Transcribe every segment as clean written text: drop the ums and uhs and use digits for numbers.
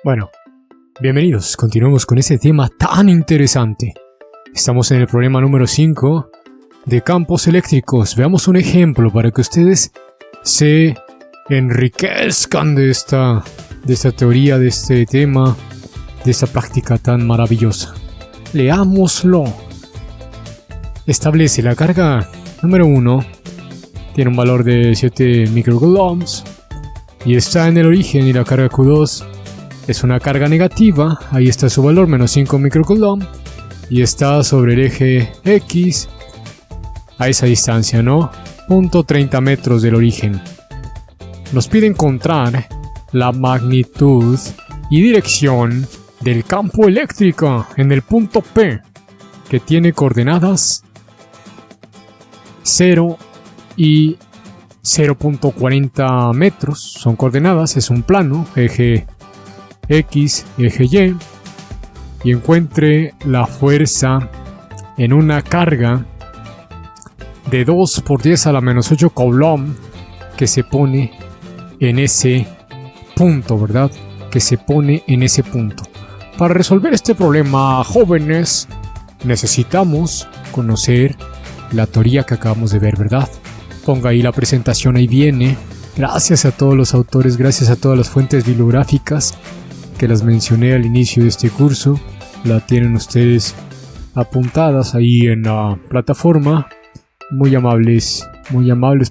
Bueno, bienvenidos, continuamos con este tema tan interesante. Estamos en el problema número 5 de campos eléctricos. Veamos un ejemplo para que ustedes se enriquezcan de esta teoría, de este tema, de esta práctica tan maravillosa. Leámoslo. Establece la carga número 1, tiene un valor de 7 microcoulombs y está en el origen, y la carga Q2 es una carga negativa, ahí está su valor, menos 5 microcoulomb, y está sobre el eje X a esa distancia, ¿no? 0.30 metros del origen. Nos pide encontrar la magnitud y dirección del campo eléctrico en el punto P, que tiene coordenadas 0 y 0.40 metros. Son coordenadas, es un plano, eje X, eje Y, y encuentre la fuerza en una carga de 2 por 10 a la menos 8 coulomb que se pone en ese punto, ¿verdad? Que se pone en ese punto. Para resolver este problema, jóvenes, necesitamos conocer la teoría que acabamos de ver, ¿verdad? Ponga ahí la presentación, ahí viene. Gracias a todos los autores, gracias a todas las fuentes bibliográficas que las mencioné al inicio de este curso. La tienen ustedes apuntadas ahí en la plataforma. Muy amables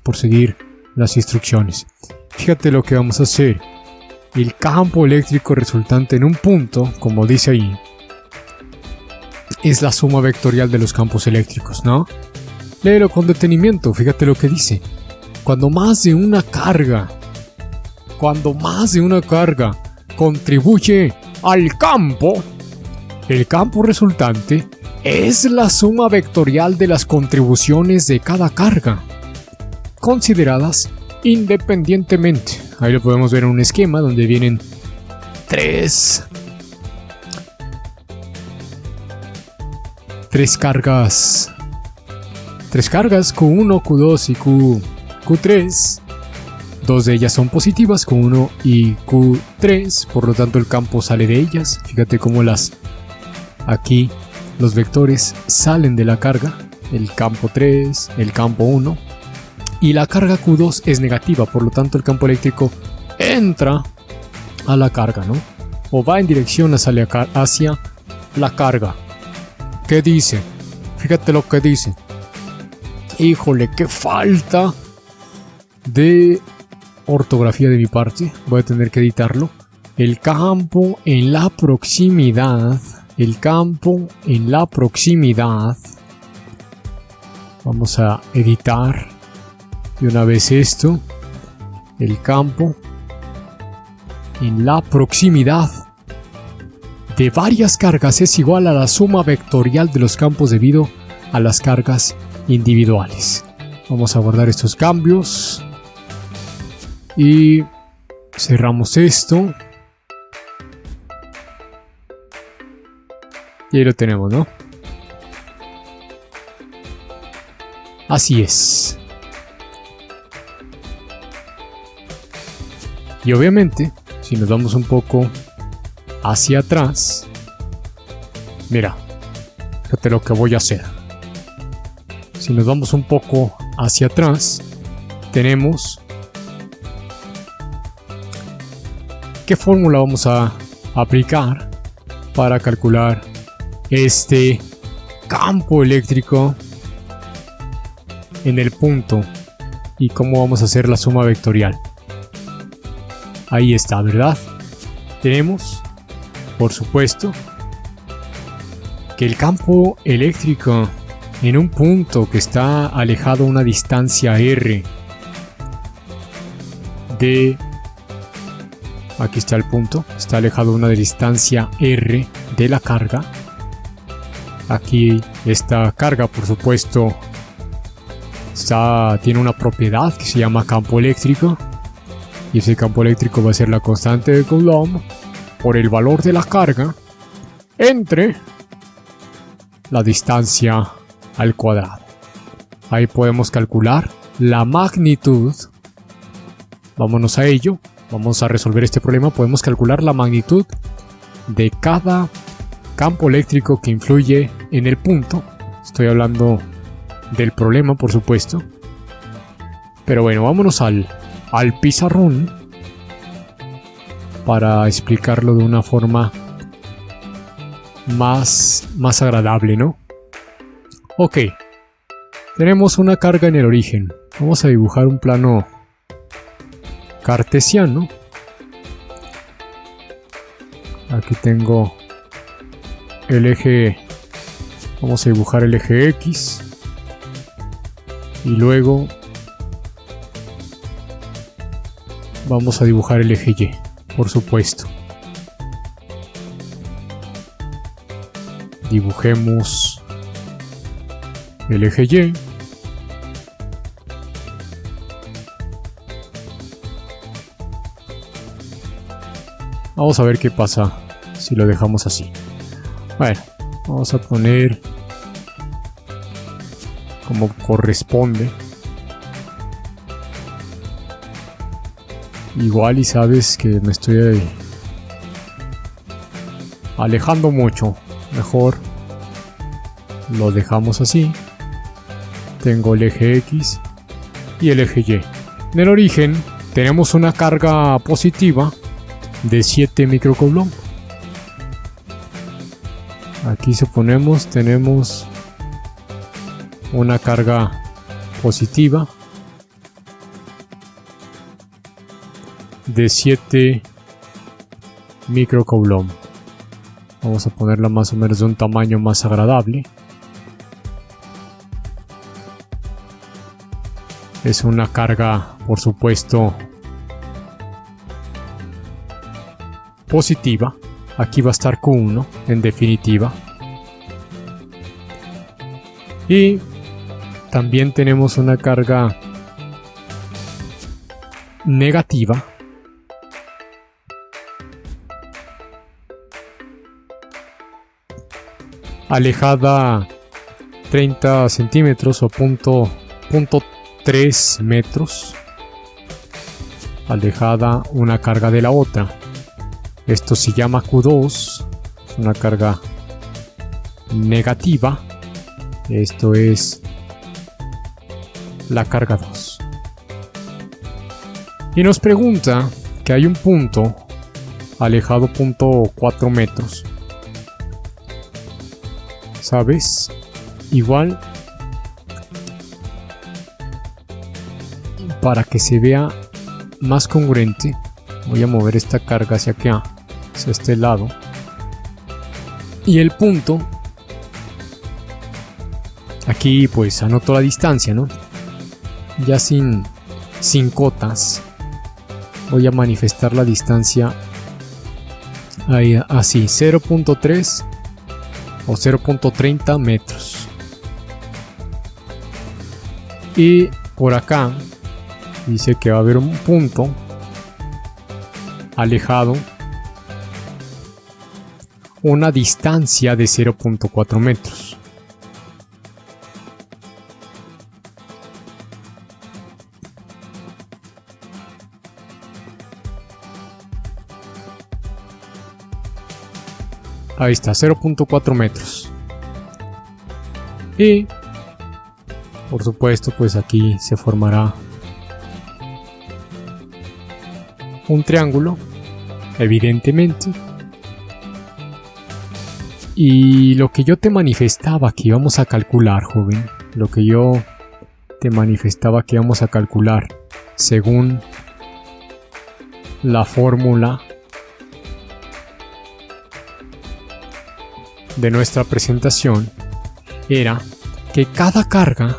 por seguir las instrucciones. Fíjate lo que vamos a hacer. El campo eléctrico resultante en un punto, como dice ahí, es la suma vectorial de los campos eléctricos, ¿no? Léelo con detenimiento, fíjate lo que dice. Cuando más de una carga contribuye al campo, el campo resultante es la suma vectorial de las contribuciones de cada carga, consideradas independientemente. Ahí lo podemos ver en un esquema donde vienen tres cargas, Q1, Q2 y Q3. Dos de ellas son positivas, Q1 y Q3, por lo tanto el campo sale de ellas. Fíjate cómo aquí los vectores salen de la carga, el campo 3, el campo 1, y la carga Q2 es negativa, por lo tanto el campo eléctrico entra a la carga, ¿no? O va en dirección hacia la carga. ¿Qué dice? Fíjate lo que dice. Híjole, qué falta de ortografía de mi parte, voy a tener que editarlo. El campo en la proximidad, vamos a editar de una vez esto. El campo en la proximidad de varias cargas es igual a la suma vectorial de los campos debido a las cargas individuales. Vamos a guardar estos cambios y cerramos esto. Y ahí lo tenemos, ¿no? Así es. Y obviamente, si nos vamos un poco hacia atrás, mira, fíjate lo que voy a hacer. Si nos vamos un poco hacia atrás, tenemos... ¿Qué fórmula vamos a aplicar para calcular este campo eléctrico en el punto? ¿Y cómo vamos a hacer la suma vectorial? Ahí está, ¿verdad? Tenemos, por supuesto, que el campo eléctrico en un punto que está alejado a una distancia r de... Aquí está el punto, está alejado a una distancia r de la carga. Aquí esta carga, por supuesto, tiene una propiedad que se llama campo eléctrico. Y ese campo eléctrico va a ser la constante de Coulomb por el valor de la carga entre la distancia al cuadrado. Ahí podemos calcular la magnitud. Vámonos a ello. vamos a resolver este problema. Podemos calcular la magnitud de cada campo eléctrico que influye en el punto. Estoy hablando del problema, por supuesto. Pero bueno, vámonos al pizarrón para explicarlo de una forma más agradable, ¿no? Ok, tenemos una carga en el origen. Vamos a dibujar un plano cartesiano. Aquí tengo el eje, vamos a dibujar el eje X y luego vamos a dibujar el eje Y, por supuesto. Dibujemos el eje Y. Vamos a ver qué pasa si lo dejamos así. Bueno, vamos a poner como corresponde. Igual y sabes que me estoy alejando mucho. Mejor lo dejamos así. Tengo el eje X y el eje Y. En el origen tenemos una carga positiva de 7 microcoulomb. Aquí suponemos tenemos una carga positiva de 7 microcoulomb. Vamos a ponerla más o menos de un tamaño más agradable. Es una carga, por supuesto, positiva. Aquí va a estar Q1 en definitiva. Y también tenemos una carga negativa alejada 30 centímetros o punto 3 metros, alejada una carga de la otra. Esto se llama Q2, es una carga negativa. Esto es la carga 2. Y nos pregunta que hay un punto alejado 0.4 metros. ¿Sabes? Igual, para que se vea más congruente, voy a mover esta carga hacia acá, hacia este lado. Y el punto, aquí pues anoto la distancia, ¿no? Ya sin cotas, voy a manifestar la distancia ahí, así, 0.3 o 0.30 metros. Y por acá dice que va a haber un punto alejado una distancia de 0.4 metros. Ahí está, 0.4 metros. Y por supuesto, pues aquí se formará un triángulo, evidentemente. Y lo que yo te manifestaba que íbamos a calcular, joven, lo que yo te manifestaba que íbamos a calcular según la fórmula de nuestra presentación, era que cada carga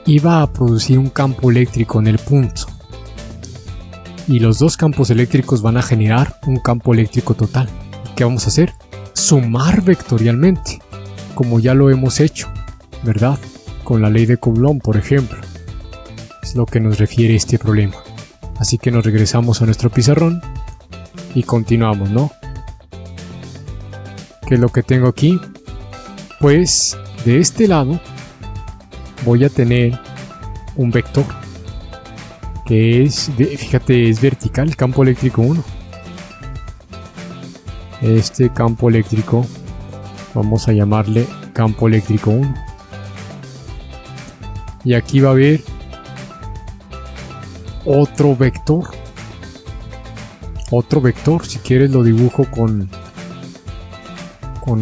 iba a producir un campo eléctrico en el punto, y los dos campos eléctricos van a generar un campo eléctrico total. ¿Qué vamos a hacer? Sumar vectorialmente, como ya lo hemos hecho, ¿verdad? Con la ley de Coulomb, por ejemplo. Es lo que nos refiere este problema. Así que nos regresamos a nuestro pizarrón y continuamos, ¿no? ¿Qué es lo que tengo aquí? Pues de este lado voy a tener un vector. que es, fíjate, es vertical, el campo eléctrico 1. Este campo eléctrico, vamos a llamarle campo eléctrico 1. Y aquí va a haber otro vector. Otro vector, si quieres lo dibujo con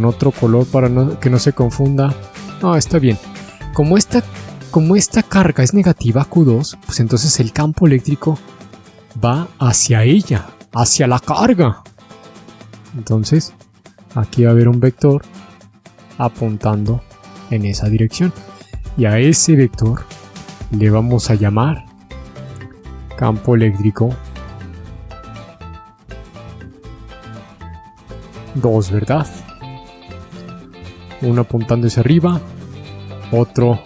otro color para que no se confunda. No, está bien. Como esta carga es negativa Q2, pues entonces el campo eléctrico va hacia ella, hacia la carga. Entonces, aquí va a haber un vector apuntando en esa dirección. Y a ese vector le vamos a llamar campo eléctrico 2, ¿verdad? Uno apuntando hacia arriba, otro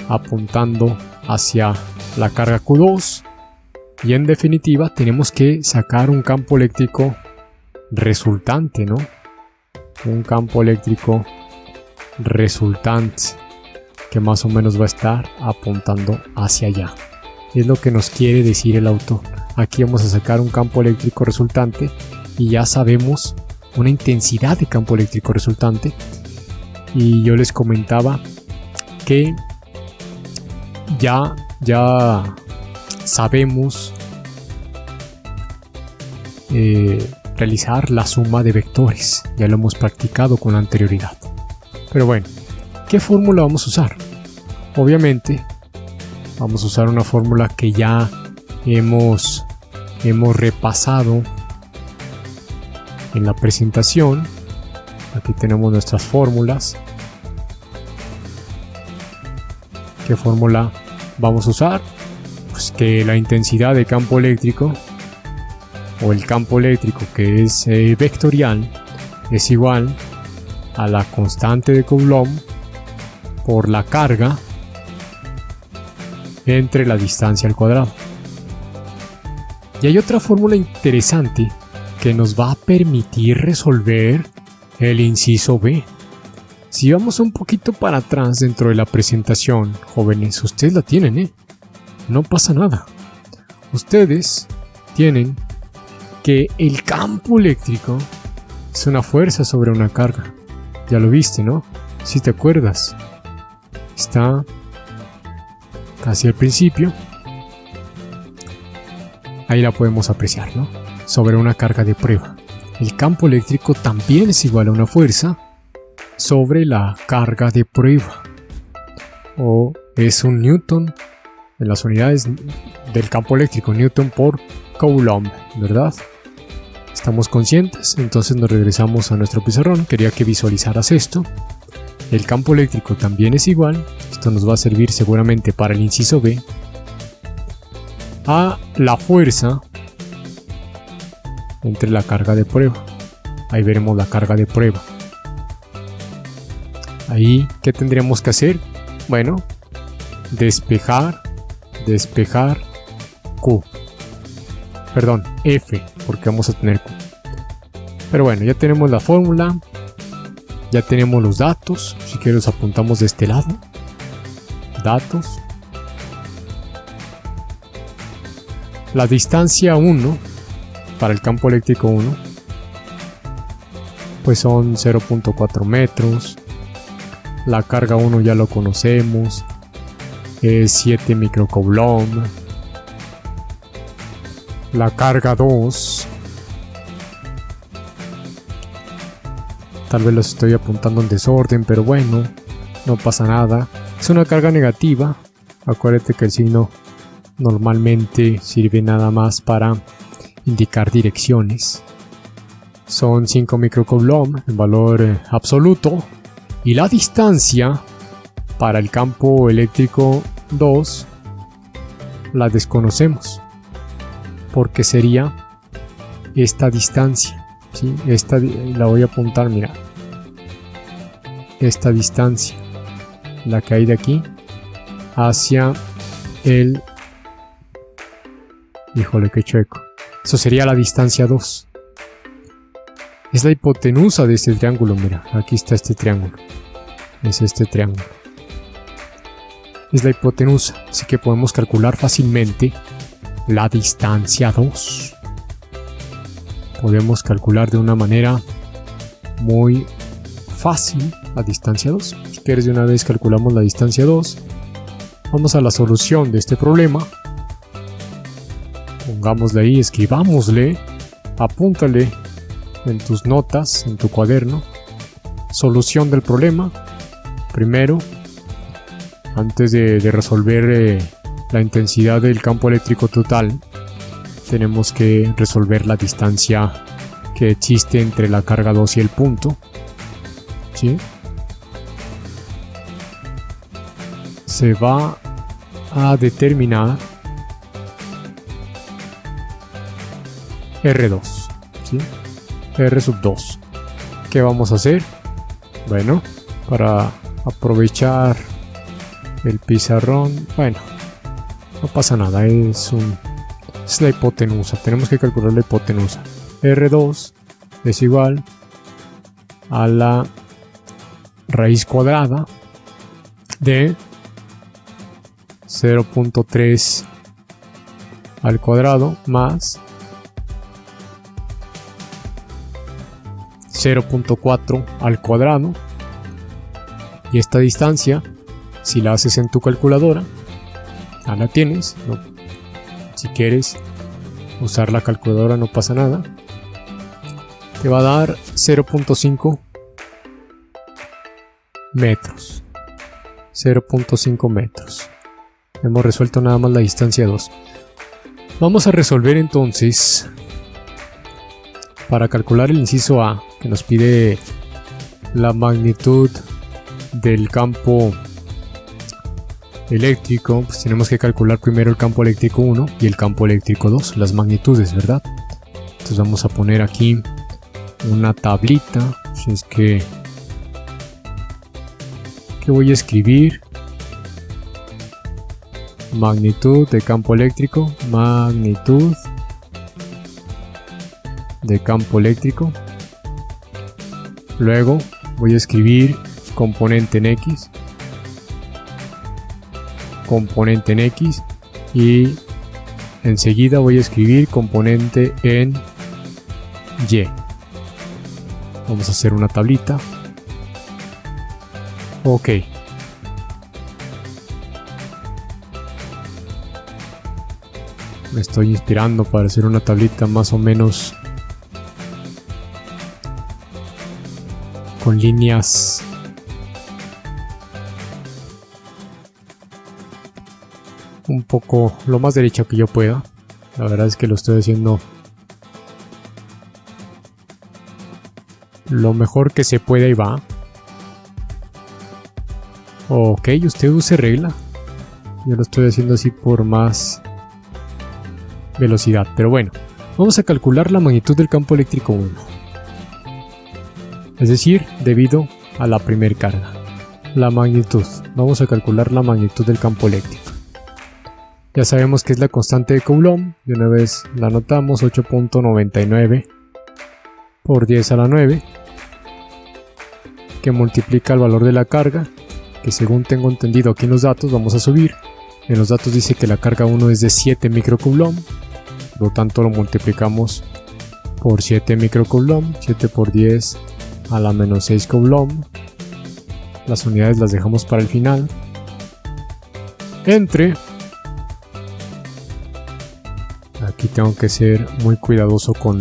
apuntando hacia la carga Q2. Y en definitiva tenemos que sacar un campo eléctrico resultante, ¿no? Un campo eléctrico resultante que más o menos va a estar apuntando hacia allá. Es lo que nos quiere decir el autor. Aquí vamos a sacar un campo eléctrico resultante y ya sabemos una intensidad de campo eléctrico resultante. Y yo les comentaba que ya sabemos realizar la suma de vectores. Ya lo hemos practicado con anterioridad. Pero bueno, ¿qué fórmula vamos a usar? Obviamente vamos a usar una fórmula que ya hemos repasado en la presentación. Aquí tenemos nuestras fórmulas. ¿Qué fórmula vamos a usar? Pues que la intensidad de campo eléctrico o el campo eléctrico que es vectorial es igual a la constante de Coulomb por la carga entre la distancia al cuadrado. Y hay otra fórmula interesante que nos va a permitir resolver el inciso B. Si vamos un poquito para atrás dentro de la presentación, jóvenes, ustedes la tienen, no pasa nada. Ustedes tienen que el campo eléctrico es una fuerza sobre una carga. Ya lo viste, ¿no? Si te acuerdas. Está casi al principio. Ahí la podemos apreciar, ¿no? Sobre una carga de prueba. El campo eléctrico también es igual a una fuerza sobre la carga de prueba. O es un newton en las unidades del campo eléctrico, newton por coulomb, ¿verdad? ¿Estamos conscientes? Entonces nos regresamos a nuestro pizarrón. Quería que visualizaras esto. El campo eléctrico también es igual. Esto nos va a servir seguramente para el inciso B. A la fuerza entre la carga de prueba. Ahí veremos la carga de prueba. Ahí, ¿qué tendríamos que hacer? Bueno, despejar Q. Perdón, F, porque vamos a tener Q. Pero bueno, ya tenemos la fórmula. Ya tenemos los datos. Si quieres los apuntamos de este lado. Datos. La distancia 1 para el campo eléctrico 1 pues son 0.4 metros. La carga 1 ya lo conocemos, es 7 microcoulomb. La carga 2, tal vez los estoy apuntando en desorden, pero bueno, no pasa nada. Es una carga negativa. Acuérdate que el signo normalmente sirve nada más para indicar direcciones. Son 5 microcoulomb en valor absoluto. Y la distancia para el campo eléctrico 2 la desconocemos, porque sería esta distancia, ¿sí? Esta la voy a apuntar, mira. Esta distancia, la que hay de aquí hacia el... Híjole, qué chueco. Eso sería la distancia 2. Es la hipotenusa de este triángulo, mira. Aquí está este triángulo. Es este triángulo. Es la hipotenusa. Así que podemos calcular fácilmente la distancia 2. Podemos calcular de una manera muy fácil la distancia 2. Si quieres, de una vez calculamos la distancia 2. Vamos a la solución de este problema. Pongámosle ahí, escribámosle, apúntale en tus notas, en tu cuaderno. Solución del problema. Primero, antes de resolver la intensidad del campo eléctrico total, tenemos que resolver la distancia que existe entre la carga 2 y el punto. ¿Sí? Se va a determinar R2, ¿sí? R sub 2. ¿Qué vamos a hacer? Bueno, para aprovechar el pizarrón, bueno, no pasa nada, es la hipotenusa. Tenemos que calcular la hipotenusa. R2 es igual a la raíz cuadrada de 0.3 al cuadrado más 0.4 al cuadrado, y esta distancia, si la haces en tu calculadora, ya la tienes, ¿no? Si quieres usar la calculadora no pasa nada, te va a dar 0.5 metros. 0.5 metros. Hemos resuelto nada más la distancia 2. Vamos a resolver entonces, para calcular el inciso A, que nos pide la magnitud del campo eléctrico, pues tenemos que calcular primero el campo eléctrico 1 y el campo eléctrico 2, las magnitudes, ¿verdad? Entonces vamos a poner aquí una tablita, si es que voy a escribir magnitud de campo eléctrico, magnitud de campo eléctrico. Luego voy a escribir componente en X, componente en X, y enseguida voy a escribir componente en Y. Vamos a hacer una tablita. Ok. Me estoy inspirando para hacer una tablita más o menos con líneas un poco lo más derecha que yo pueda. La verdad es que lo estoy haciendo lo mejor que se puede y va. Ok, usted use regla. Yo lo estoy haciendo así por más velocidad. Pero bueno, vamos a calcular la magnitud del campo eléctrico 1. Es decir, debido a la primer carga. La magnitud. Vamos a calcular la magnitud del campo eléctrico. Ya sabemos que es la constante de Coulomb. De una vez la anotamos, 8.99 por 10 a la 9. Que multiplica el valor de la carga, que según tengo entendido aquí en los datos, vamos a subir. En los datos dice que la carga 1 es de 7 microcoulomb. Por lo tanto lo multiplicamos por 7 microcoulomb. 7 por 10 a la menos 6 coulomb. Las unidades las dejamos para el final. Entre... Aquí tengo que ser muy cuidadoso con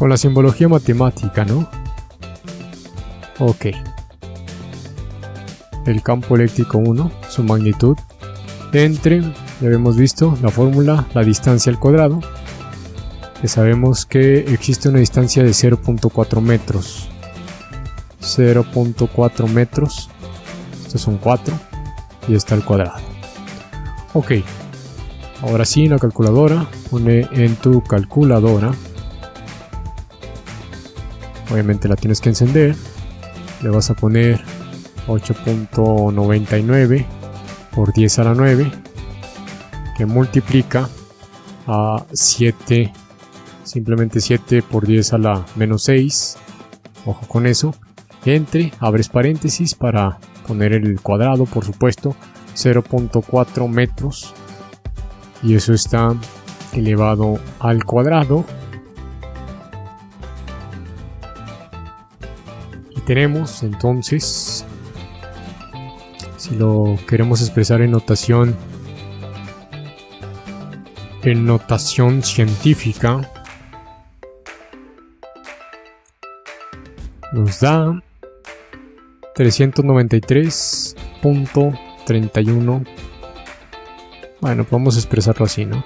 la simbología matemática, ¿no? Ok. El campo eléctrico 1, su magnitud, entre, ya habíamos visto la fórmula, la distancia al cuadrado, que sabemos que existe una distancia de 0.4 metros. 0.4 metros, estos son 4, y está al cuadrado. Ok, ahora sí, en la calculadora, pone en tu calculadora, obviamente la tienes que encender, le vas a poner 8.99 por 10 a la 9, que multiplica a 7, simplemente 7 por 10 a la menos 6, ojo con eso, entre, abres paréntesis para poner el cuadrado, por supuesto, 0.4 metros, y eso está elevado al cuadrado. Y tenemos entonces, si lo queremos expresar en notación científica, nos da 393.31. Bueno, podemos expresarlo así, ¿no?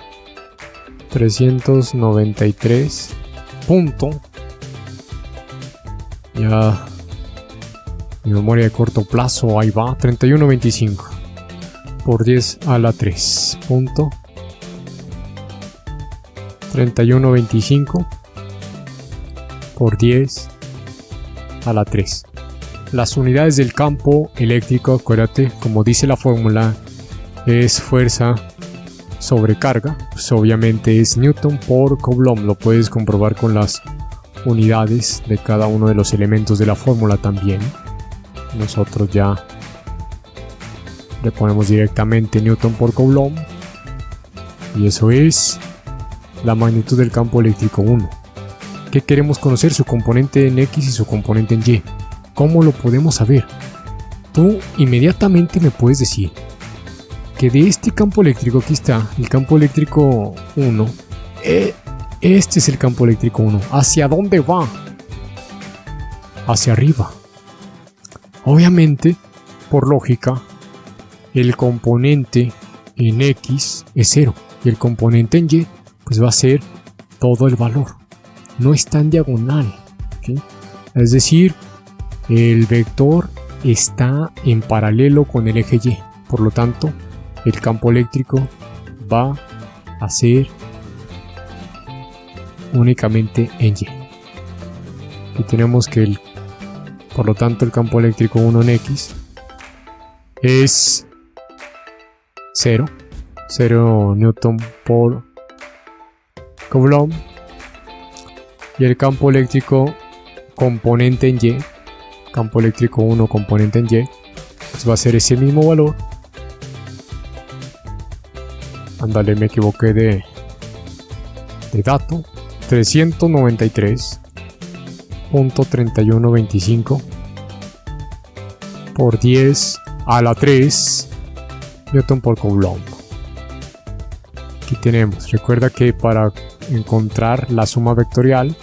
393. Ya mi memoria de corto plazo, ahí va, 3125 por 10 a la 3. 3125 por 10 a la 3. Las unidades del campo eléctrico, acuérdate, como dice la fórmula, es fuerza sobre carga, pues obviamente es Newton por Coulomb. Lo puedes comprobar con las unidades de cada uno de los elementos de la fórmula también. Nosotros ya le ponemos directamente Newton por Coulomb, y eso es la magnitud del campo eléctrico 1. ¿Qué queremos conocer? Su componente en X y su componente en Y. ¿Cómo lo podemos saber? Tú inmediatamente me puedes decir que de este campo eléctrico, aquí está el campo eléctrico 1, este es el campo eléctrico 1. ¿Hacia dónde va? Hacia arriba. Obviamente, por lógica, el componente en X es 0 y el componente en Y pues va a ser todo el valor. No está en diagonal, ¿okay? Es decir, el vector está en paralelo con el eje Y. Por lo tanto, el campo eléctrico va a ser únicamente en Y. Aquí tenemos que por lo tanto el campo eléctrico 1 en X es 0 Newton por Coulomb, y el campo eléctrico componente en Y, campo eléctrico 1 componente en Y, pues va a ser ese mismo valor. Ándale, me equivoqué de dato. 393.3125 por 10 a la 3 Newton por Coulomb. Aquí tenemos, recuerda que para encontrar la suma vectorial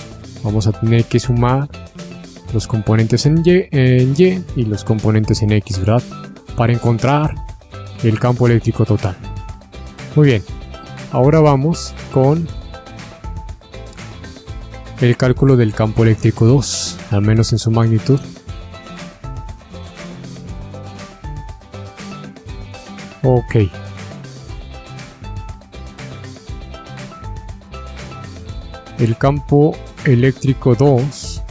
vamos a tener que sumar los componentes en Y y los componentes en X, ¿verdad? Para encontrar el campo eléctrico total. Muy bien, ahora vamos con el cálculo del campo eléctrico 2, al menos en su magnitud. Ok. El campo eléctrico 2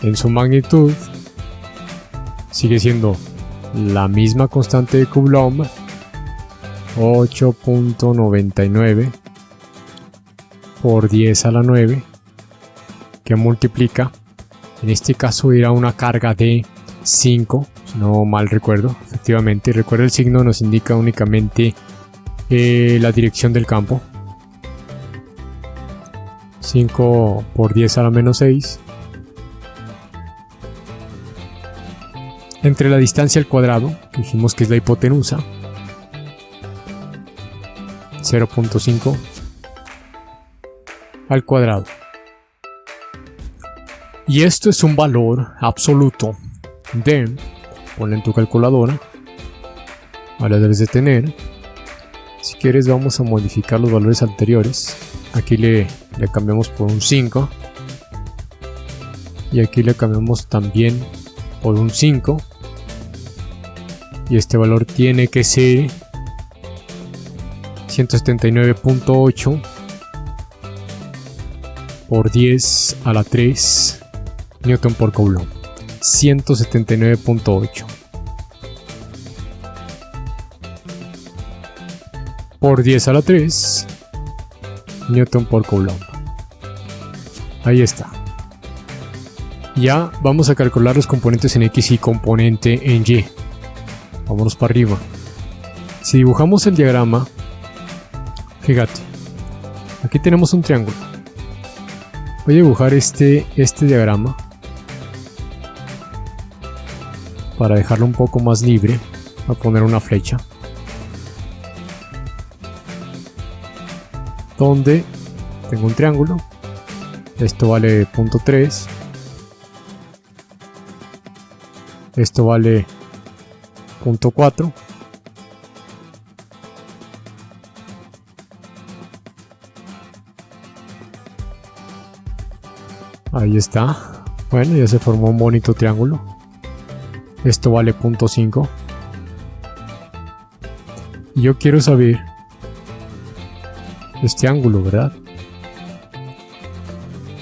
en su magnitud sigue siendo la misma constante de Coulomb, 8.99 por 10 a la 9, que multiplica, en este caso irá una carga de 5, si no mal recuerdo. Efectivamente, recuerda, el signo nos indica únicamente la dirección del campo. 5 por 10 a la menos 6 entre la distancia al cuadrado, que dijimos que es la hipotenusa, 0.5 al cuadrado. Y esto es un valor absoluto de, ponle en tu calculadora, ahora debes de tener, si quieres vamos a modificar los valores anteriores. Aquí le cambiamos por un 5 y aquí le cambiamos también por un 5, y este valor tiene que ser 179.8 por 10 a la 3 Newton por Coulomb. 179.8 por 10 a la 3 Newton por Coulomb. Ahí está. Ya vamos a calcular los componentes en X y componente en Y. Vámonos para arriba. Si dibujamos el diagrama, fíjate, aquí tenemos un triángulo. Voy a dibujar este diagrama para dejarlo un poco más libre. Voy a poner una flecha donde tengo un triángulo. Esto vale 0.3, esto vale 0.4, ahí está. Bueno, ya se formó un bonito triángulo. Esto vale 0.5 y yo quiero saber este ángulo, ¿verdad?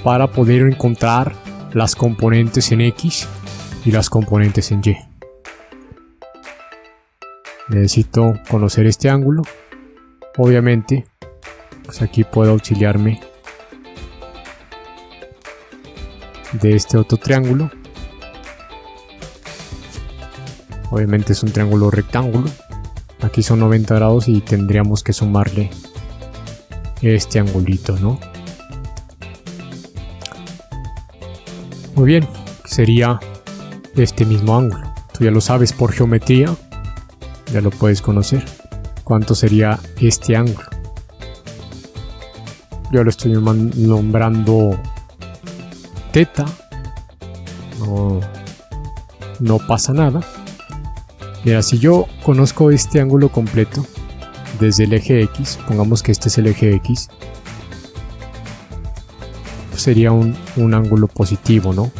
Para poder encontrar las componentes en X y las componentes en Y. Necesito conocer este ángulo. Obviamente, pues aquí puedo auxiliarme de este otro triángulo. Obviamente es un triángulo rectángulo. Aquí son 90 grados y tendríamos que sumarle este angulito, ¿no? Muy bien, sería este mismo ángulo. Tú ya lo sabes por geometría, ya lo puedes conocer. ¿Cuánto sería este ángulo? Yo lo estoy nombrando teta. No pasa nada. Mira, si yo conozco este ángulo completo desde el eje X, pongamos que este es el eje X, pues sería un ángulo positivo, ¿no?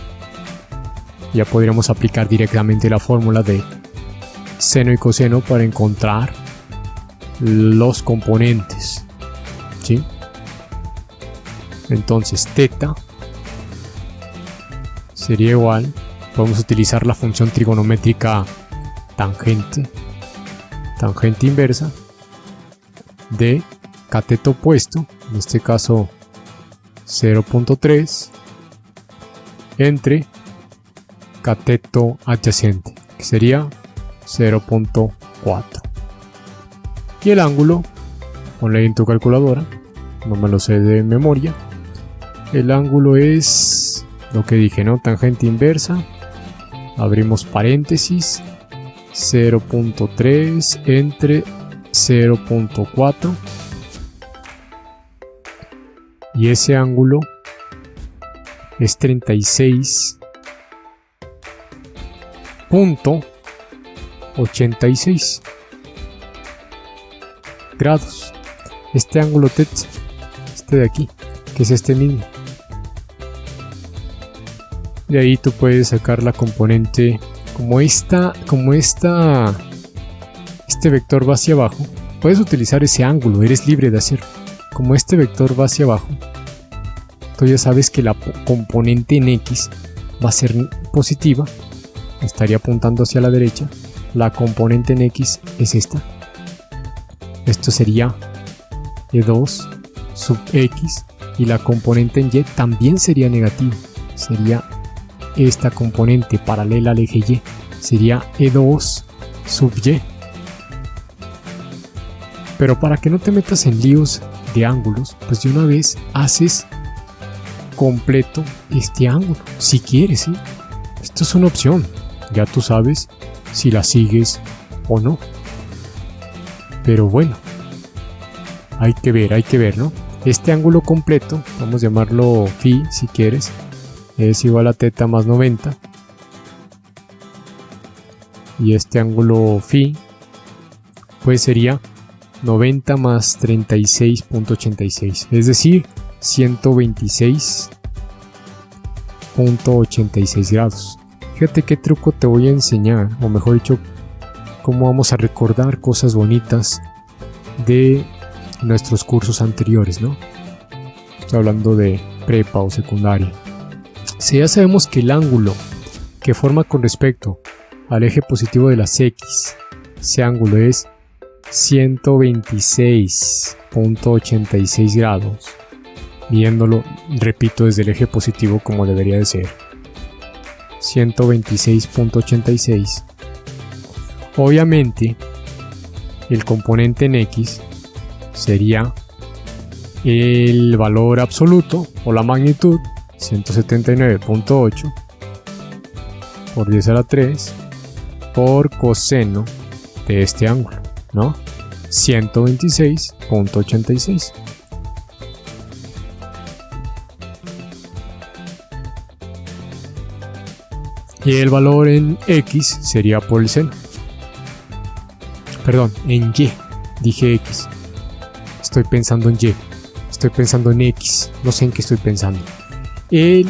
Ya podríamos aplicar directamente la fórmula de seno y coseno para encontrar los componentes, ¿sí? Entonces teta sería igual, podemos utilizar la función trigonométrica tangente inversa de cateto opuesto, en este caso 0.3, entre cateto adyacente, que sería 0.4. Y el ángulo, ponle en tu calculadora, no me lo sé de memoria. El ángulo es lo que dije, ¿no? Tangente inversa, abrimos paréntesis, 0.3 entre 0.4, y ese ángulo es 36.86 grados. Este ángulo teta, este de aquí, que es este mismo. De ahí tú puedes sacar la componente este vector va hacia abajo. Puedes utilizar ese ángulo, eres libre de hacerlo. Como este vector va hacia abajo, tú ya sabes que la componente en X va a ser positiva, estaría apuntando hacia la derecha. La componente en X es esta. Esto sería E2 sub X, y la componente en Y también sería negativa. Sería esta componente paralela al eje Y, sería E2 sub Y. Pero para que no te metas en líos de ángulos, pues de una vez haces completo este ángulo, si quieres, ¿sí? Esto es una opción, ya tú sabes si la sigues o no. Pero bueno, hay que ver, ¿no? Este ángulo completo, vamos a llamarlo phi si quieres, es igual a teta más 90. Y este ángulo phi, pues sería 90 más 36.86, es decir, 126.86 grados. Fíjate qué truco te voy a enseñar, o mejor dicho, cómo vamos a recordar cosas bonitas de nuestros cursos anteriores, ¿no? Estoy hablando de prepa o secundaria. Si ya sabemos que el ángulo que forma con respecto al eje positivo de las X, ese ángulo es 126.86 grados, viéndolo, repito, desde el eje positivo como debería de ser, 126.86. Obviamente, el componente en X sería el valor absoluto o la magnitud 179.8 por 10 a la 3 por coseno de este ángulo, ¿no? 126.86. Y el valor en X sería por el seno. Perdón, en Y. Dije X. Estoy pensando en Y. Estoy pensando en X. No sé en qué estoy pensando. El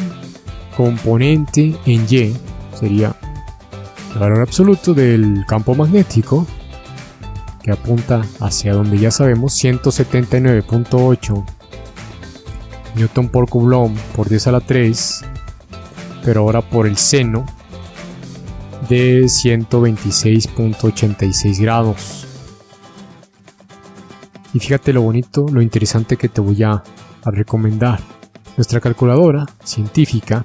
componente en Y sería el valor absoluto del campo magnético, que apunta hacia donde ya sabemos, 179.8 Newton por Coulomb por 10 a la 3, pero ahora por el seno de 126.86 grados. Y fíjate lo bonito, lo interesante que te voy a recomendar. Nuestra calculadora científica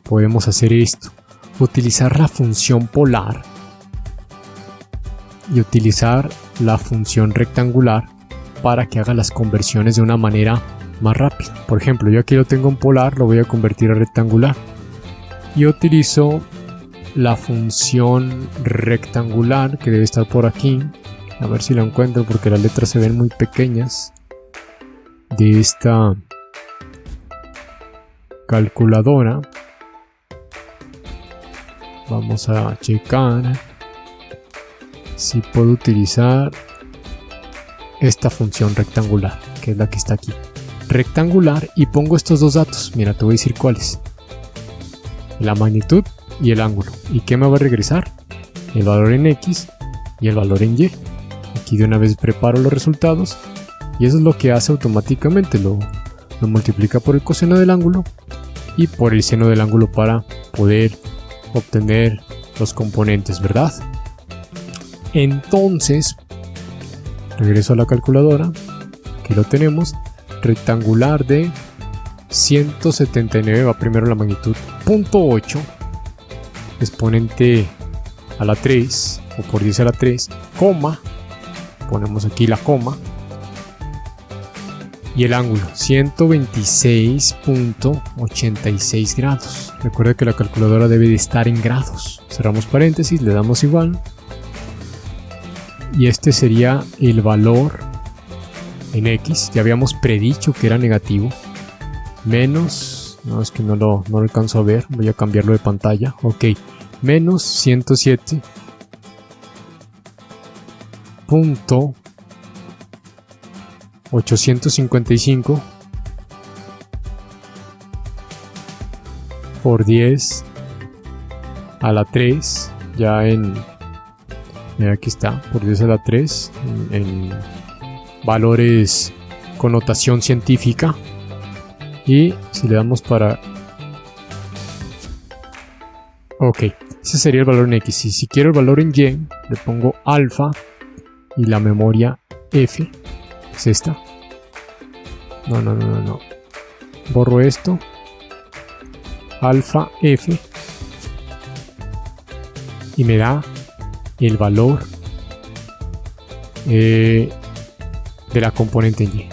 podemos hacer esto: utilizar la función polar y utilizar la función rectangular para que haga las conversiones de una manera más rápida. Por ejemplo, yo aquí lo tengo en polar, lo voy a convertir a rectangular y utilizo la función rectangular que debe estar por aquí. A ver si la encuentro porque las letras se ven muy pequeñas de esta calculadora. Vamos a checar si puedo utilizar esta función rectangular, que es la que está aquí. Rectangular, y pongo estos dos datos. Mira, te voy a decir cuáles: la magnitud y el ángulo. ¿Y qué me va a regresar? El valor en X y el valor en Y. Aquí de una vez preparo los resultados y eso es lo que hace automáticamente. Lo multiplica por el coseno del ángulo y por el seno del ángulo para poder obtener los componentes, ¿verdad? Entonces, regreso a la calculadora. Aquí lo tenemos. Rectangular de 179, va primero la magnitud, 0.8, exponente a la 3 o por 10 a la 3, coma, ponemos aquí la coma, y el ángulo 126.86 grados. Recuerda que la calculadora debe de estar en grados. Cerramos paréntesis, le damos igual y este sería el valor en X. Ya habíamos predicho que era negativo, menos, no, es que no lo alcanzo a ver, voy a cambiarlo de pantalla. Ok, menos 107.855 por 10 a la 3, ya en, mira, aquí está, por 10 a la 3 en valores con notación científica. Y si le damos para... ok, ese sería el valor en X. Y si quiero el valor en Y, le pongo alfa y la memoria F. Es esta. No. Borro esto. Alfa F. Y me da el valor de la componente en Y.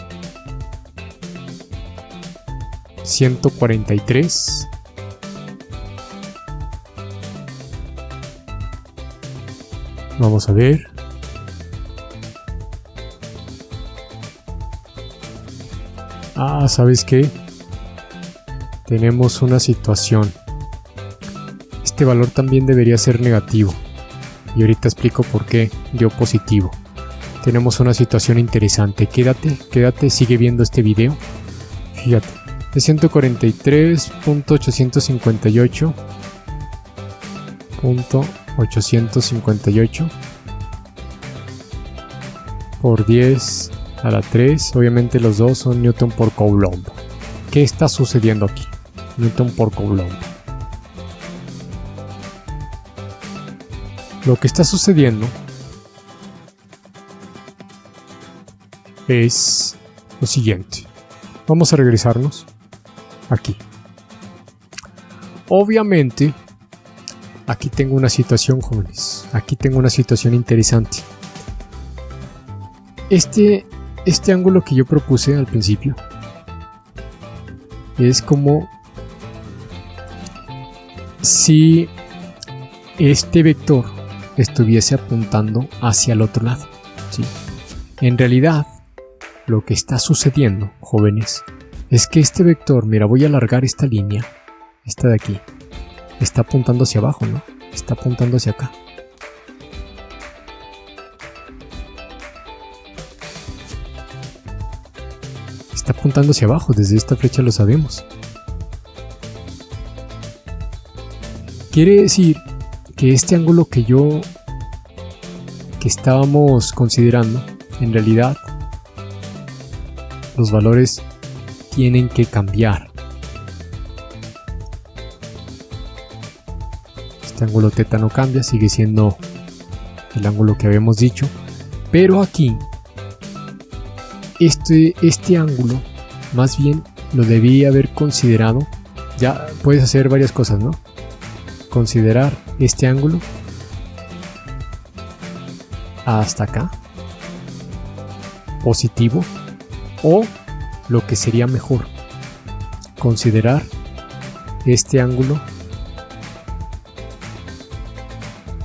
143. Vamos a ver. ¿Sabes qué? Tenemos una situación. Este valor también debería ser negativo. Y ahorita explico por qué dio positivo. Tenemos una situación interesante. Quédate, sigue viendo este video. Fíjate. De 143.858.858 por 10 a la 3. Obviamente los dos son Newton por Coulomb. ¿Qué está sucediendo aquí? Newton por Coulomb. Lo que está sucediendo es lo siguiente. Vamos a regresarnos aquí. Obviamente, aquí tengo una situación, jóvenes. Aquí tengo una situación interesante. Este ángulo que yo propuse al principio es como si este vector estuviese apuntando hacia el otro lado, ¿sí? En realidad, lo que está sucediendo, jóvenes, es que este vector, mira, voy a alargar esta línea, esta de aquí, está apuntando hacia abajo, ¿no? Está apuntando hacia acá. Está apuntando hacia abajo, desde esta flecha lo sabemos. Quiere decir que este ángulo que estábamos considerando, en realidad, los valores tienen que cambiar. Este ángulo θ no cambia, sigue siendo el ángulo que habíamos dicho, pero aquí este ángulo más bien lo debí haber considerado. Ya puedes hacer varias cosas, ¿no? Considerar este ángulo hasta acá positivo, o lo que sería mejor, considerar este ángulo,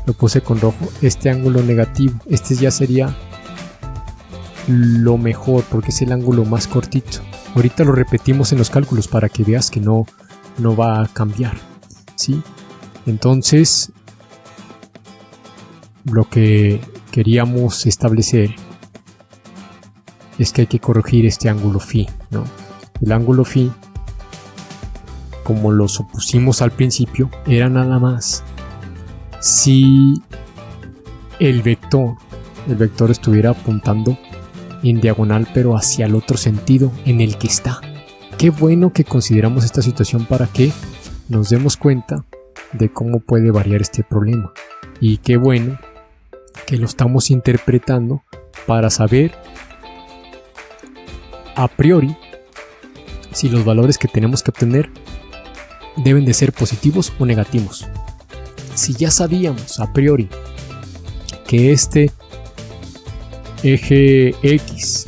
lo puse con rojo, este ángulo negativo. Este ya sería lo mejor porque es el ángulo más cortito. Ahorita lo repetimos en los cálculos para que veas que no va a cambiar, ¿sí? Entonces, lo que queríamos establecer es que hay que corregir este ángulo phi, ¿no? El ángulo phi, como lo supusimos al principio, era nada más si el vector estuviera apuntando en diagonal, pero hacia el otro sentido en el que está. Qué bueno que consideramos esta situación para que nos demos cuenta de cómo puede variar este problema, y qué bueno que lo estamos interpretando para saber a priori si los valores que tenemos que obtener deben de ser positivos o negativos. Si ya sabíamos a priori que este eje X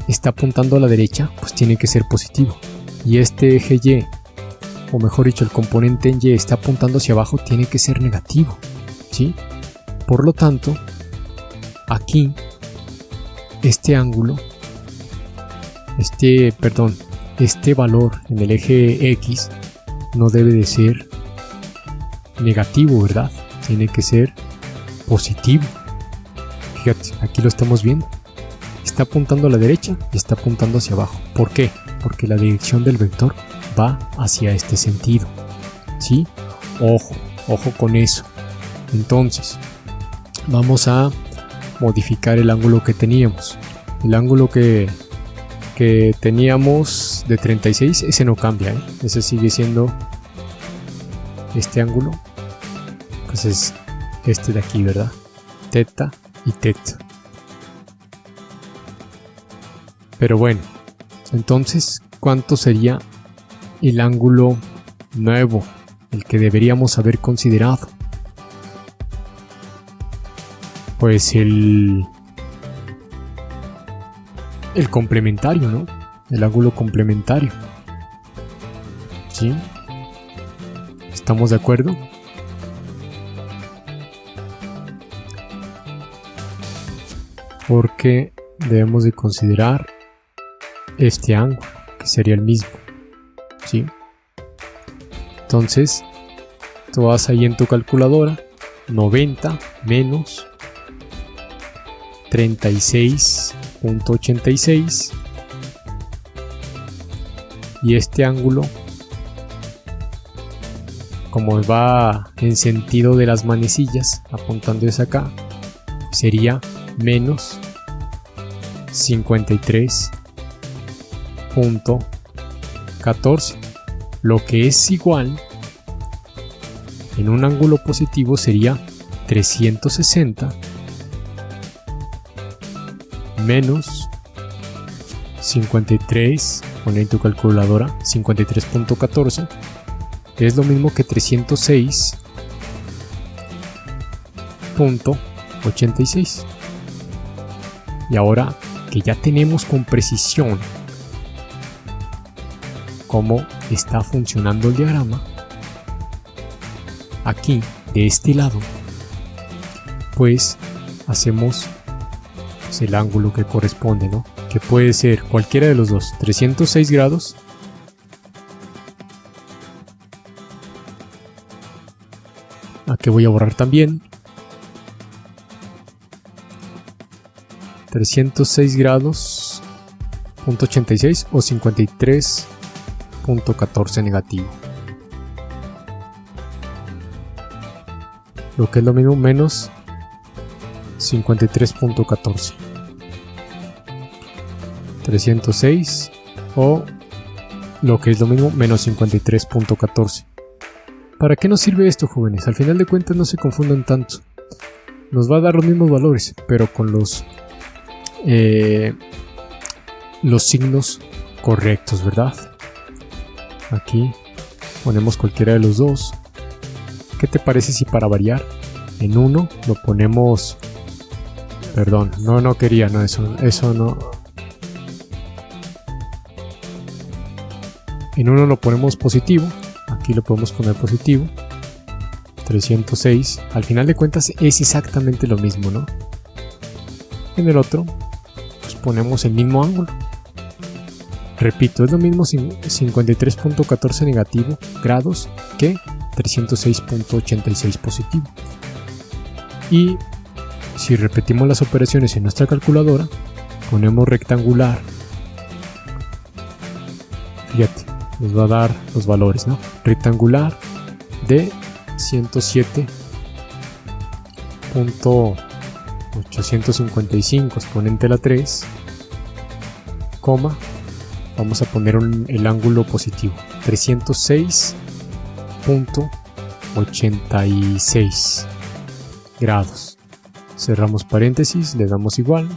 está apuntando a la derecha, pues tiene que ser positivo, y este eje Y, o mejor dicho, el componente en Y está apuntando hacia abajo, tiene que ser negativo, ¿sí? Por lo tanto, aquí este ángulo, este valor en el eje X no debe de ser negativo, ¿verdad? Tiene que ser positivo. Fíjate, aquí lo estamos viendo. Está apuntando a la derecha y está apuntando hacia abajo. ¿Por qué? Porque la dirección del vector va hacia este sentido, ¿sí? Ojo con eso. Entonces, vamos a modificar el ángulo que teníamos. El ángulo que teníamos de 36, ese no cambia, ¿eh? Ese sigue siendo este ángulo. Pues es este de aquí, ¿verdad? Θ y θ. Pero bueno, entonces, ¿cuánto sería el ángulo nuevo, el que deberíamos haber considerado? Pues el complementario, ¿no? El ángulo complementario. ¿Sí? ¿Estamos de acuerdo? Porque debemos de considerar este ángulo, que sería el mismo, ¿sí? Entonces, tú vas ahí en tu calculadora, 90 menos 36.86, y este ángulo, como va en sentido de las manecillas, apuntando hacia acá, sería menos 53.14, lo que es igual, en un ángulo positivo sería 360 menos 53, pon en tu calculadora, 53.14, es lo mismo que 306 176.86. Y ahora que ya tenemos con precisión cómo está funcionando el diagrama, aquí de este lado pues hacemos el ángulo que corresponde, ¿no? Que puede ser cualquiera de los dos, 306 grados aquí voy a borrar también 306 grados .86 o 53.14 negativo, lo que es lo mismo menos 53.14, 306 o lo que es lo mismo menos 53.14. ¿Para qué nos sirve esto, jóvenes? Al final de cuentas no se confundan tanto, nos va a dar los mismos valores pero con los signos correctos, ¿verdad? Aquí ponemos cualquiera de los dos. ¿Qué te parece si para variar en uno lo ponemos... Perdón, no quería, no, eso no. En uno lo ponemos positivo, aquí lo podemos poner positivo, 306, al final de cuentas es exactamente lo mismo, ¿no? En el otro, pues ponemos el mismo ángulo. Repito, es lo mismo 53.14 negativo grados que 306.86 positivo. Y si repetimos las operaciones en nuestra calculadora, ponemos rectangular, fíjate, nos va a dar los valores, ¿no? Rectangular de 107.855 exponente a la 3, coma, vamos a poner el ángulo positivo, 306.86 grados. Cerramos paréntesis, le damos igual.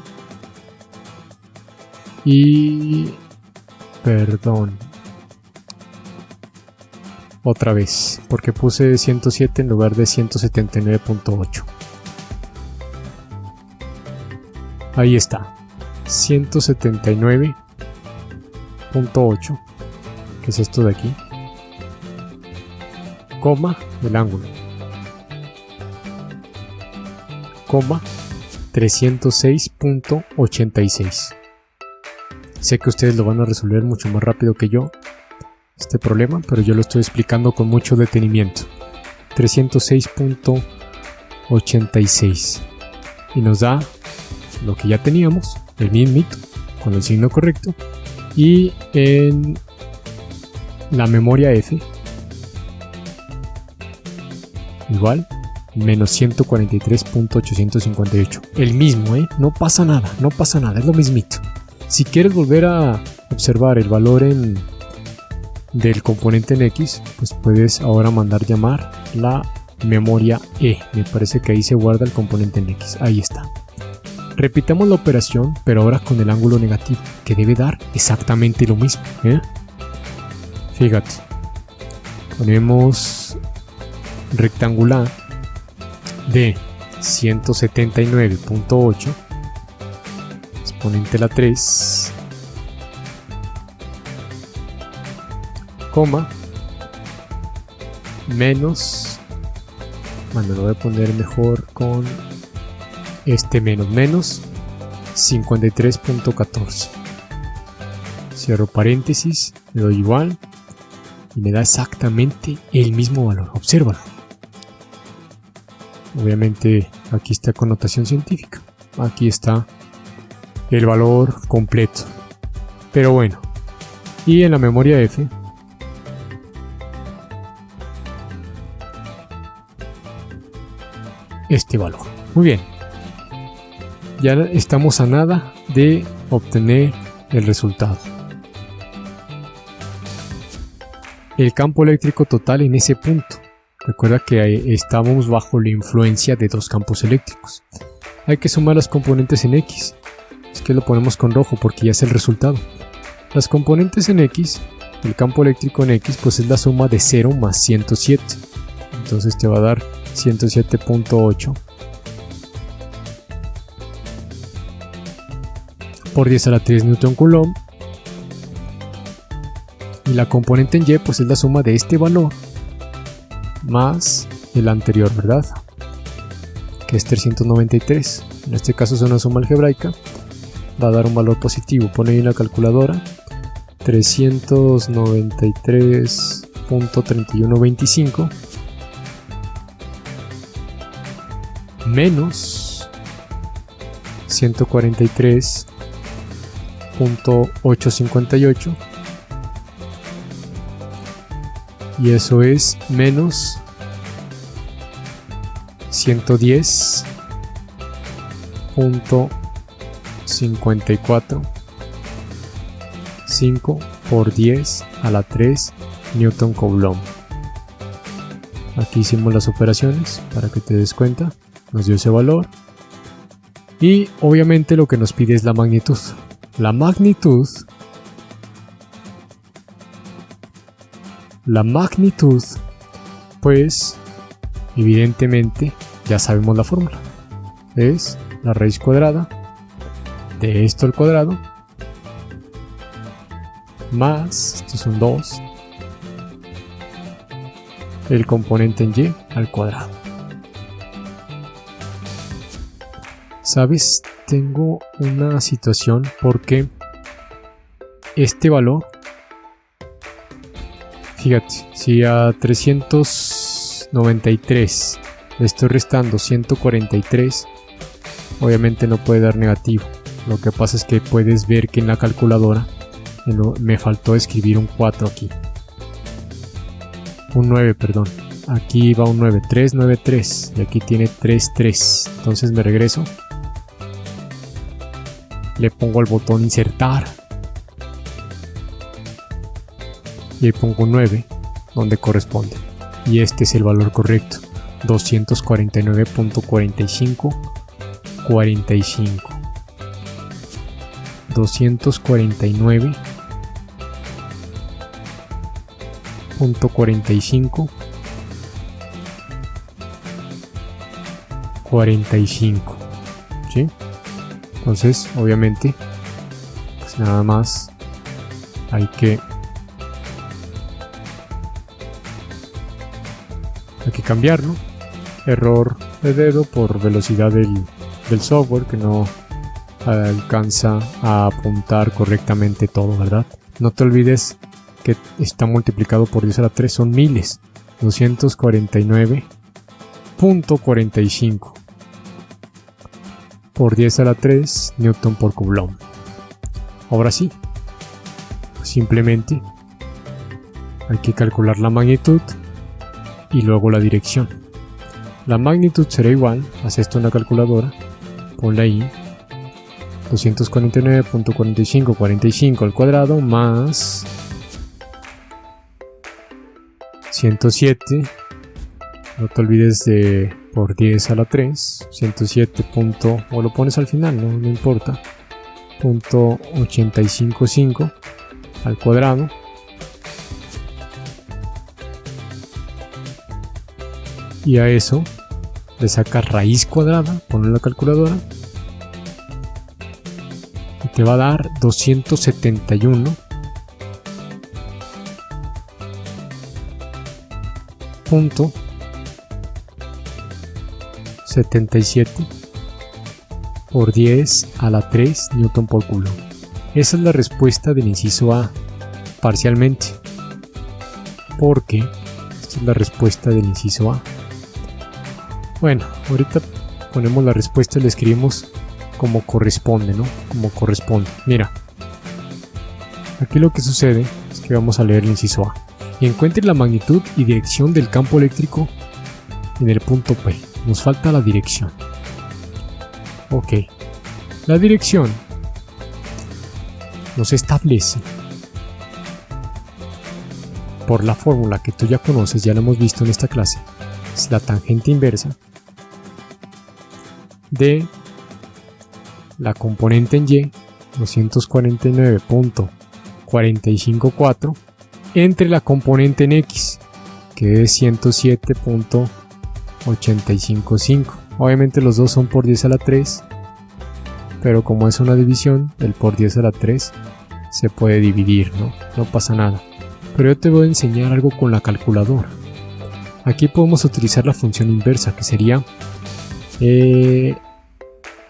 Y... perdón. Otra vez, porque puse 107 en lugar de 179.8. Ahí está. 179.8, que es esto de aquí, coma, el ángulo, coma, 306.86. Sé que ustedes lo van a resolver mucho más rápido que yo, este problema, pero yo lo estoy explicando con mucho detenimiento. 306.86 y nos da lo que ya teníamos, el mismito, con el signo correcto, y en la memoria F igual menos 143.858, el mismo, no pasa nada, es lo mismito. Si quieres volver a observar el valor del componente en X, pues puedes ahora mandar llamar la memoria E, me parece que ahí se guarda el componente en X, ahí está. Repitamos la operación, pero ahora con el ángulo negativo, que debe dar exactamente lo mismo, Fíjate, ponemos rectangular de 179.8 exponente a la 3, coma, menos, bueno, lo voy a poner mejor con menos 53.14. Cierro paréntesis, le doy igual y me da exactamente el mismo valor. Obsérvalo. Obviamente aquí está connotación científica. Aquí está el valor completo. Pero bueno. Y en la memoria F este valor. Muy bien. Ya estamos a nada de obtener el resultado. El campo eléctrico total en ese punto. Recuerda que estábamos bajo la influencia de dos campos eléctricos. Hay que sumar las componentes en X. Es que lo ponemos con rojo porque ya es el resultado. Las componentes en X, el campo eléctrico en X, pues es la suma de 0 más 107. Entonces te va a dar 107.8 por 10 a la 3 Newton Coulomb. Y la componente en Y pues es la suma de este valor más el anterior, ¿verdad? Que es 393. En este caso es una suma algebraica. Va a dar un valor positivo. Pone ahí en la calculadora 393.3125 menos 143.858, y eso es menos 110.54, 5 por 10 a la 3 Newton Coulomb. Aquí hicimos las operaciones para que te des cuenta. Nos dio ese valor. Y obviamente lo que nos pide es la magnitud. La magnitud pues evidentemente ya sabemos la fórmula. Es la raíz cuadrada de esto al cuadrado más, estos son 2, el componente en Y al cuadrado. ¿Sabes? Tengo una situación porque este valor, fíjate, si a 393 le estoy restando 143, obviamente no puede dar negativo. Lo que pasa es que puedes ver que en la calculadora me faltó escribir un 4 aquí. Un 9, perdón. Aquí va un 9, 393 y aquí tiene 33. Entonces me regreso. Le pongo el botón insertar. Y ahí pongo 9 donde corresponde. Y este es el valor correcto. 249.4545. 249.45 45, ¿sí? Entonces obviamente pues nada más hay que cambiarlo. Error de dedo por velocidad del software, que no alcanza a apuntar correctamente todo, ¿verdad? No te olvides que está multiplicado por 10 a la 3, son miles. 249.45 por 10 a la 3 Newton por Coulomb. Ahora sí, simplemente hay que calcular la magnitud y luego la dirección. La magnitud será igual, haz esto en la calculadora, ponle ahí 249.4545 al cuadrado más 107, no te olvides de por 10 a la 3, 107 o lo pones al final, no importa, .855 al cuadrado y a eso le sacas raíz cuadrada, ponlo en la calculadora y te va a dar 271.77 por 10 a la 3 Newton por Coulomb. Esa es la respuesta del inciso A, parcialmente, porque esta es la respuesta del inciso A. Bueno, ahorita ponemos la respuesta y la escribimos como corresponde, ¿no? Como corresponde. Mira, aquí lo que sucede es que vamos a leer el inciso A. Y encuentre la magnitud y dirección del campo eléctrico en el punto P. Nos falta la dirección. Ok. La dirección nos establece por la fórmula que tú ya conoces, ya la hemos visto en esta clase. Es la tangente inversa de la componente en Y, 249.454, entre la componente en X, que es 107.855. Obviamente los dos son por 10 a la 3 pero como es una división, el por 10 a la 3 se puede dividir, no pasa nada. Pero yo te voy a enseñar algo con la calculadora. Aquí podemos utilizar la función inversa, que sería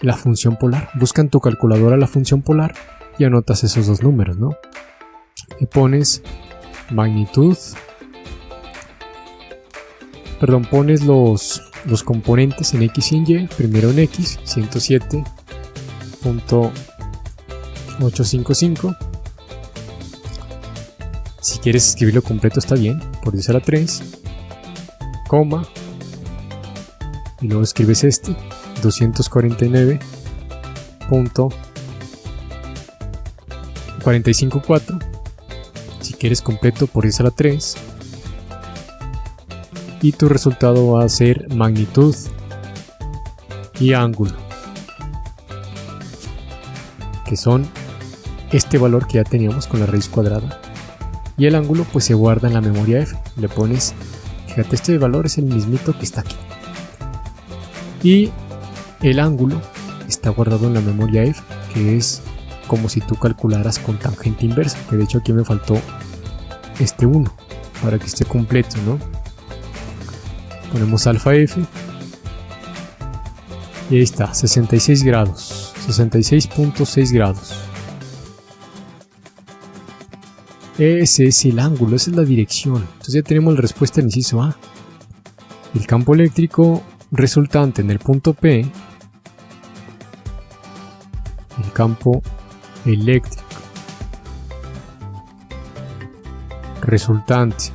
la función polar. Busca en tu calculadora la función polar y anotas esos dos números, ¿no? Le pones magnitud, pones los componentes en X y en Y. Primero en X, 107.855. Si quieres escribirlo completo está bien, por 10 a la 3, coma, y luego escribes 249.454. Si quieres completo, por 10 a la 3, y tu resultado va a ser magnitud y ángulo, que son este valor que ya teníamos con la raíz cuadrada, y el ángulo pues se guarda en la memoria F. Le pones, fíjate, este valor es el mismito que está aquí, y el ángulo está guardado en la memoria F, que es como si tú calcularas con tangente inversa, que de hecho aquí me faltó este 1 para que esté completo, ¿no? Ponemos alfa F y ahí está, 66 grados, 66.6 grados. Ese es el ángulo, esa es la dirección. Entonces ya tenemos la respuesta del inciso A. El campo eléctrico resultante en el punto P, el campo eléctrico resultante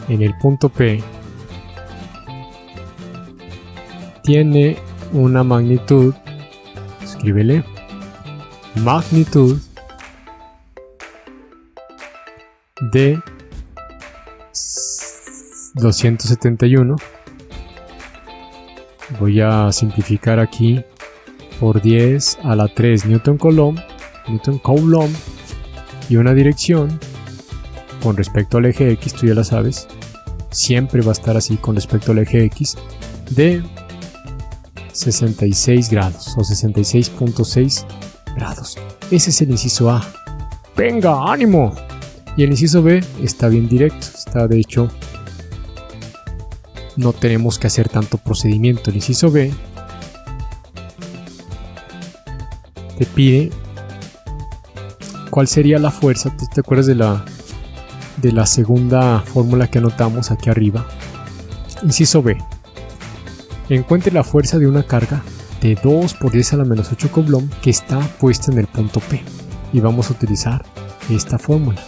en el punto P tiene una magnitud, escríbele, magnitud de 271. Voy a simplificar aquí por 10 a la 3 Newton Coulomb, y una dirección con respecto al eje X, tú ya la sabes, siempre va a estar así con respecto al eje X, de 66 grados o 66.6 grados. Ese es el inciso A. ¡Venga, ánimo! Y el inciso B está bien directo, está, de hecho, no tenemos que hacer tanto procedimiento. El inciso B te pide cuál sería la fuerza. ¿Tú te acuerdas de la segunda fórmula que anotamos aquí arriba? Inciso B: encuentre la fuerza de una carga de 2 por 10 a la menos 8 Coulomb que está puesta en el punto P. Y vamos a utilizar esta fórmula.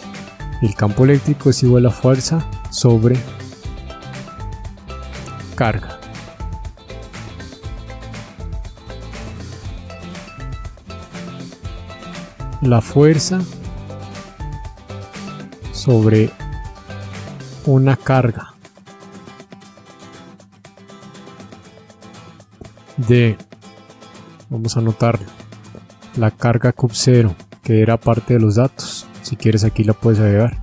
El campo eléctrico es igual a fuerza sobre carga. La fuerza sobre una carga de, vamos a anotarlo, la carga Q0, que era parte de los datos. Si quieres aquí la puedes agregar.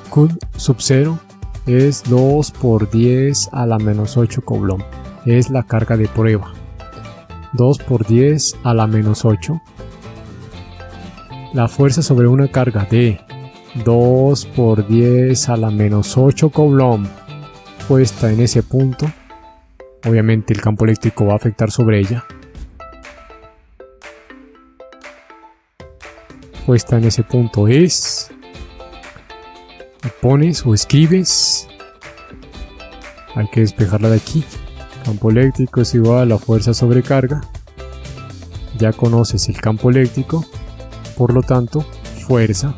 Q sub 0 es 2 por 10 a la menos 8 Coulomb. Es la carga de prueba. 2 por 10 a la menos 8. La fuerza sobre una carga de 2 por 10 a la menos 8 Coulomb puesta en ese punto. Obviamente el campo eléctrico va a afectar sobre ella. Puesta en ese punto es, pones o escribes, hay que despejarla de aquí. Campo eléctrico es igual a la fuerza sobre carga. Ya conoces el campo eléctrico, por lo tanto fuerza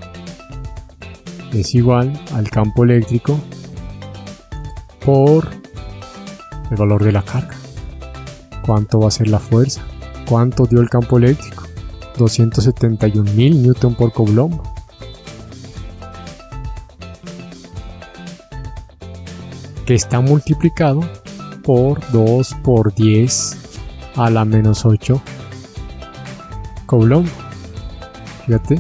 es igual al campo eléctrico por el valor de la carga. ¿Cuánto va a ser la fuerza? ¿Cuánto dio el campo eléctrico? 271.000 Newton por Coulomb. Que está multiplicado por 2 por 10 a la menos 8 Coulomb. Fíjate,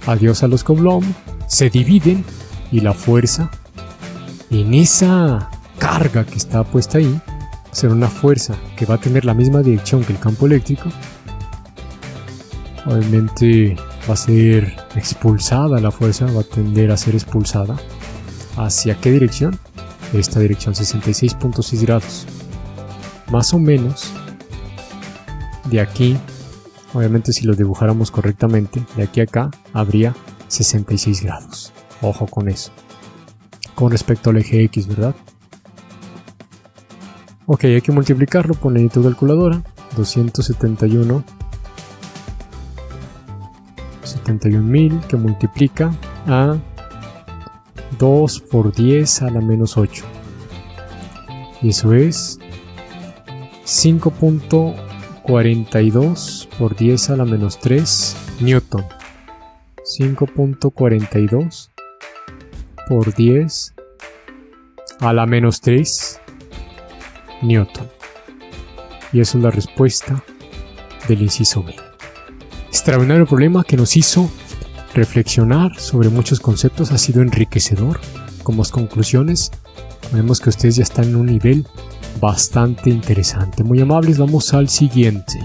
adiós a los Coulomb, se dividen y la fuerza en esa carga que está puesta ahí Será una fuerza que va a tener la misma dirección que el campo eléctrico. Obviamente va a ser expulsada la fuerza, va a tender a ser expulsada. ¿Hacia qué dirección? Esta dirección, 66.6 grados. Más o menos de aquí, obviamente si lo dibujáramos correctamente, de aquí a acá habría 66 grados. Ojo con eso. Con respecto al eje X, ¿verdad? Ok, hay que multiplicarlo, pone ahí tu calculadora. 71.000 que multiplica a 2 por 10 a la menos 8. Y eso es 5.42 por 10 a la menos 3 Newton. 5.42 por 10 a la menos 3 Newton. Y eso es la respuesta del inciso B. Extraordinario problema que nos hizo reflexionar sobre muchos conceptos, ha sido enriquecedor. Como conclusiones, vemos que ustedes ya están en un nivel bastante interesante. Muy amables, vamos al siguiente.